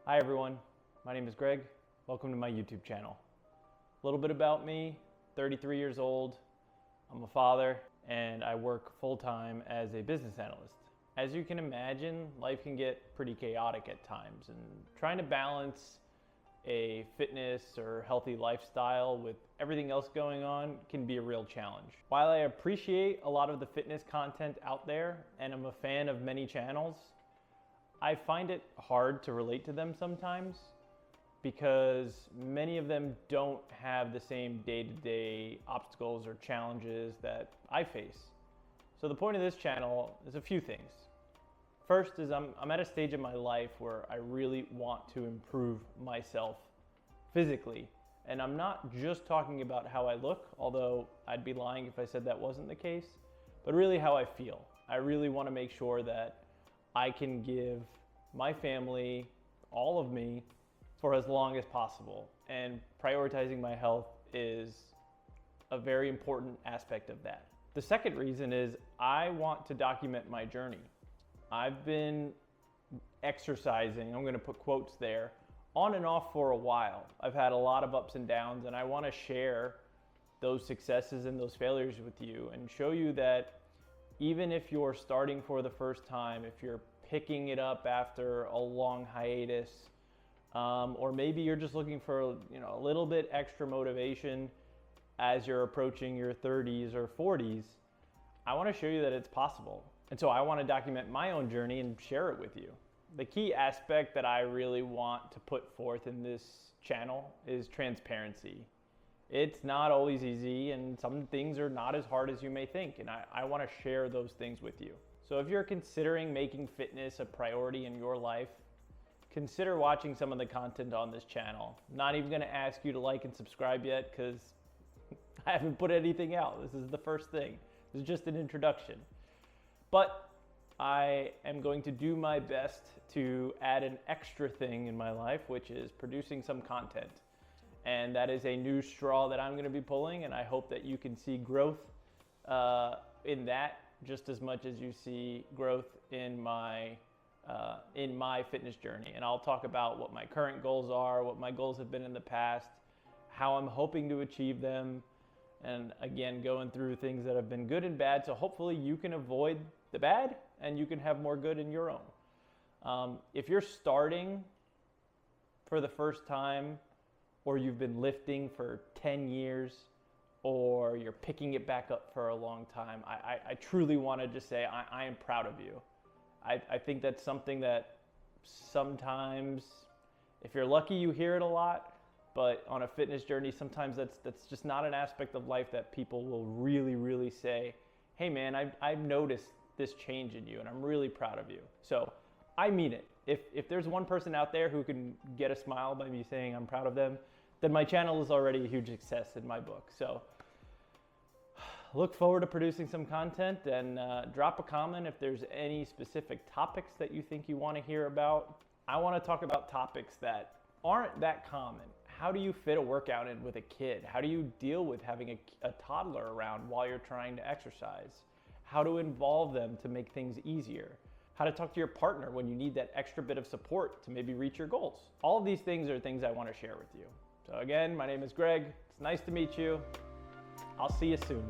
Hi everyone, my name is Greg. Welcome to my YouTube channel. A little bit about me, 33 years old, I'm a father, and I work full-time as a business analyst. As you can imagine, life can get pretty chaotic at times, and trying to balance a fitness or healthy lifestyle with everything else going on can be a real challenge. While I appreciate a lot of the fitness content out there, and I'm a fan of many channels, I find it hard to relate to them sometimes because many of them don't have the same day-to-day obstacles or challenges that I face. So the point of this channel is a few things. First is I'm at a stage in my life where I really want to improve myself physically. And I'm not just talking about how I look, although I'd be lying if I said that wasn't the case, but really how I feel. I really want to make sure that I can give my family, all of me, for as long as possible. And prioritizing my health is a very important aspect of that. The second reason is I want to document my journey. I've been exercising, I'm going to put quotes there, on and off for a while. I've had a lot of ups and downs, and I want to share those successes and those failures with you and show you that even if you're starting for the first time, if you're picking it up after a long hiatus, or maybe you're just looking for a little bit extra motivation as you're approaching your 30s or 40s, I want to show you that it's possible. And so I want to document my own journey and share it with you. The key aspect that I really want to put forth in this channel is transparency. It's not always easy, and some things are not as hard as you may think, and I want to share those things with you. So if you're considering making fitness a priority in your life, consider watching some of the content on this channel. I'm not even going to ask you to like and subscribe yet because I haven't put anything out. This is the first thing. This is just an introduction. But I am going to do my best to add an extra thing in my life, which is producing some content. And that is a new straw that I'm going to be pulling, and I hope that you can see growth in that just as much as you see growth in my fitness journey. And I'll talk about what my current goals are, what my goals have been in the past, how I'm hoping to achieve them, and again, going through things that have been good and bad, so hopefully you can avoid the bad and you can have more good in your own. If you're starting for the first time, or you've been lifting for 10 years, or you're picking it back up for a long time, I truly want to just say I am proud of you. I think that's something that sometimes, if you're lucky, you hear it a lot, but on a fitness journey, sometimes that's just not an aspect of life that people will really say, hey man, I've noticed this change in you, and I'm really proud of you. So I mean it. If there's one person out there who can get a smile by me saying I'm proud of them, then my channel is already a huge success in my book. So look forward to producing some content, and drop a comment if there's any specific topics that you think you want to hear about. I want to talk about topics that aren't that common. How do you fit a workout in with a kid? How do you deal with having a toddler around while you're trying to exercise? How to involve them to make things easier? How to talk to your partner when you need that extra bit of support to maybe reach your goals? All of these things are things I want to share with you. So again, my name is Greg. It's nice to meet you. I'll see you soon.